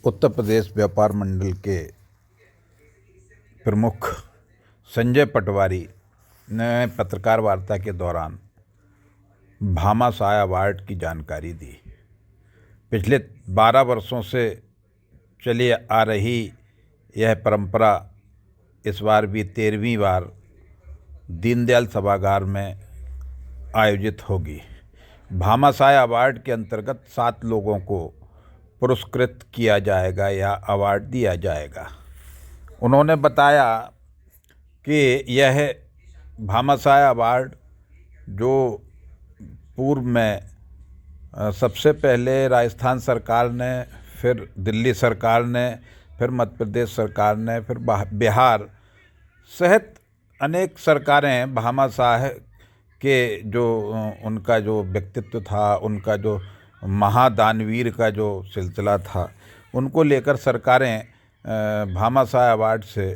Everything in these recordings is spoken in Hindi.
उत्तर प्रदेश व्यापार मंडल के प्रमुख संजय पटवारी ने पत्रकार वार्ता के दौरान भामाशाह अवार्ड की जानकारी दी। पिछले 12 वर्षों से चली आ रही यह परंपरा इस बार भी 13वीं बार दीनदयाल सभागार में आयोजित होगी। भामाशाह अवार्ड के अंतर्गत 7 लोगों को पुरस्कृत किया जाएगा या अवार्ड दिया जाएगा। उन्होंने बताया कि यह भामाशाह अवार्ड जो पूर्व में सबसे पहले राजस्थान सरकार ने, फिर दिल्ली सरकार ने, फिर मध्य प्रदेश सरकार ने, फिर बिहार सहित अनेक सरकारें भामाशाह के जो उनका जो व्यक्तित्व था, उनका जो महादानवीर का जो सिलसिला था, उनको लेकर सरकारें भामाशाह अवार्ड से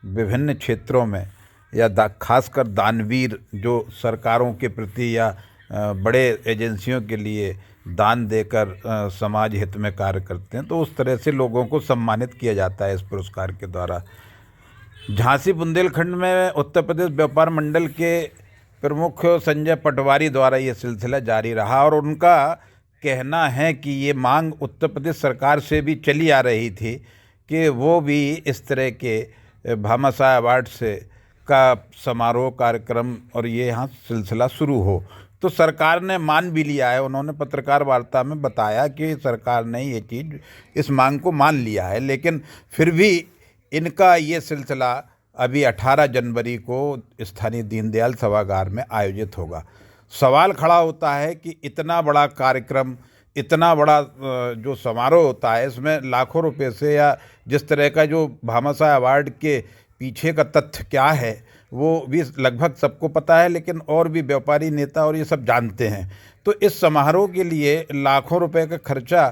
विभिन्न क्षेत्रों में या खासकर दानवीर जो सरकारों के प्रति या बड़े एजेंसियों के लिए दान देकर समाज हित में कार्य करते हैं, तो उस तरह से लोगों को सम्मानित किया जाता है इस पुरस्कार के द्वारा। झांसी बुंदेलखंड में उत्तर प्रदेश व्यापार मंडल के प्रमुख संजय पटवारी द्वारा ये सिलसिला जारी रहा और उनका कहना है कि ये मांग उत्तर प्रदेश सरकार से भी चली आ रही थी कि वो भी इस तरह के भामाशाह अवार्ड से का समारोह कार्यक्रम और ये यहाँ सिलसिला शुरू हो। तो सरकार ने मान भी लिया है। उन्होंने पत्रकार वार्ता में बताया कि सरकार ने ये चीज़, इस मांग को मान लिया है, लेकिन फिर भी इनका ये सिलसिला अभी 18 जनवरी को स्थानीय दीनदयाल सभागार में आयोजित होगा। सवाल खड़ा होता है कि इतना बड़ा कार्यक्रम, इतना बड़ा जो समारोह होता है, इसमें लाखों रुपए से या जिस तरह का जो भामाशाह अवार्ड के पीछे का तथ्य क्या है वो भी लगभग सबको पता है, लेकिन और भी व्यापारी नेता और ये सब जानते हैं। तो इस समारोह के लिए लाखों रुपए का खर्चा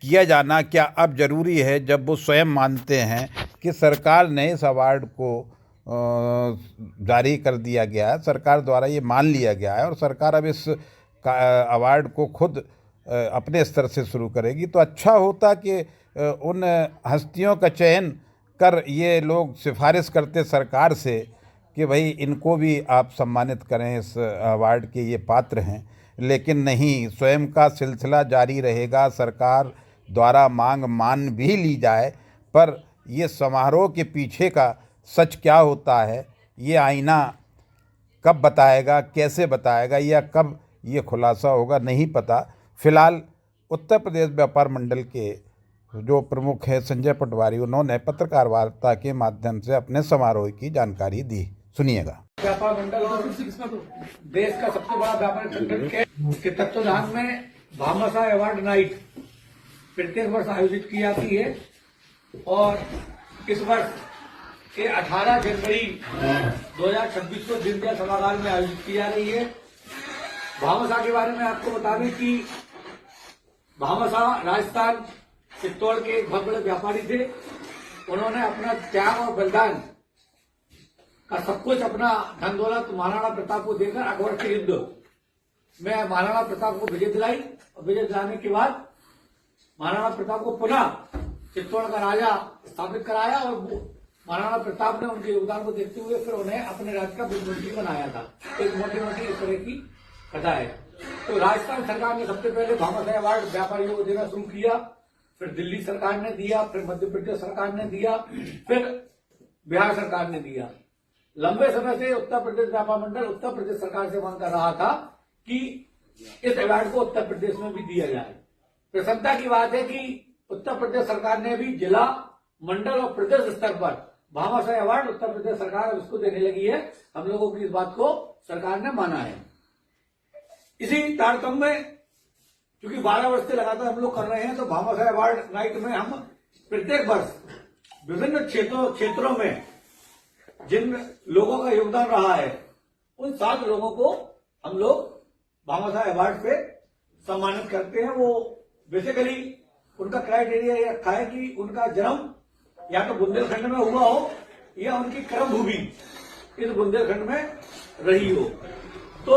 किया जाना क्या अब ज़रूरी है, जब वो स्वयं मानते हैं कि सरकार ने इस अवार्ड को जारी कर दिया गया है, सरकार द्वारा ये मान लिया गया है और सरकार अब इस अवार्ड को खुद अपने स्तर से शुरू करेगी। तो अच्छा होता कि उन हस्तियों का चयन कर ये लोग सिफारिश करते सरकार से कि भाई इनको भी आप सम्मानित करें, इस अवार्ड के ये पात्र हैं, लेकिन नहीं, स्वयं का सिलसिला जारी रहेगा। सरकार द्वारा मांग मान भी ली जाए, पर ये समारोह के पीछे का सच क्या होता है ये आईना कब बताएगा, कैसे बताएगा या कब ये खुलासा होगा, नहीं पता। फिलहाल उत्तर प्रदेश व्यापार मंडल के जो प्रमुख है संजय पटवारी, उन्होंने पत्रकार वार्ता के माध्यम से अपने समारोह की जानकारी दी। सुनिएगा। व्यापार मंडल देश का सबसे बड़ा व्यापार संगठन के तत्वाधान में भामाशाह अवार्ड नाइट प्रत्येक वर्ष आयोजित की जाती है और इस वर्ष के 18 जनवरी 2026 को दीनदयाल सभागार में आयोजित की जा रही है। भामाशाह के बारे में आपको बता दें कि भामाशाह राजस्थान चित्तौड़ के एक बहुत बड़े व्यापारी थे। उन्होंने अपना त्याग और बलिदान का सब कुछ, अपना धन दौलत महाराणा प्रताप को देकर अकबर के युद्ध में महाराणा प्रताप को विजय दिलाई और विजय दिलाने के बाद महाराणा प्रताप को पुनः चित्तौड़ का राजा स्थापित कराया और महाराणा प्रताप ने उनके योगदान को देखते हुए फिर उन्हें अपने राज्य का मुख्यमंत्री बनाया था। एक मोटी मोटी इस तरह की कथा है। तो राजस्थान सरकार ने सबसे पहले भामाशाह अवार्ड व्यापारियों को देना शुरू किया, फिर दिल्ली सरकार ने दिया, फिर मध्य प्रदेश सरकार ने दिया, फिर बिहार सरकार ने दिया। लंबे समय से उत्तर प्रदेश व्यापार मंडल उत्तर प्रदेश सरकार से मांग कर रहा था कि इस अवार्ड को उत्तर प्रदेश में भी दिया जाए। प्रसन्नता की बात है कि उत्तर प्रदेश सरकार ने भी जिला, मंडल और प्रदेश स्तर पर भामाशाह अवार्ड उत्तर प्रदेश सरकार उसको देने लगी है। हम लोगों की इस बात को सरकार ने माना है। इसी तारतम्य में क्योंकि 12 वर्ष से लगातार हम लोग कर रहे हैं, तो भामाशाह अवार्ड नाइट में हम प्रत्येक वर्ष विभिन्न क्षेत्रों में जिन लोगों का योगदान रहा है उन 7 लोगों को हम लोग भामाशाह अवार्ड पे सम्मानित करते हैं। वो बेसिकली उनका क्राइटेरिया ये रखा है कि उनका जन्म या तो बुंदेलखंड में हुआ हो या उनकी कर्म भूमि इस बुंदेलखंड में रही हो। तो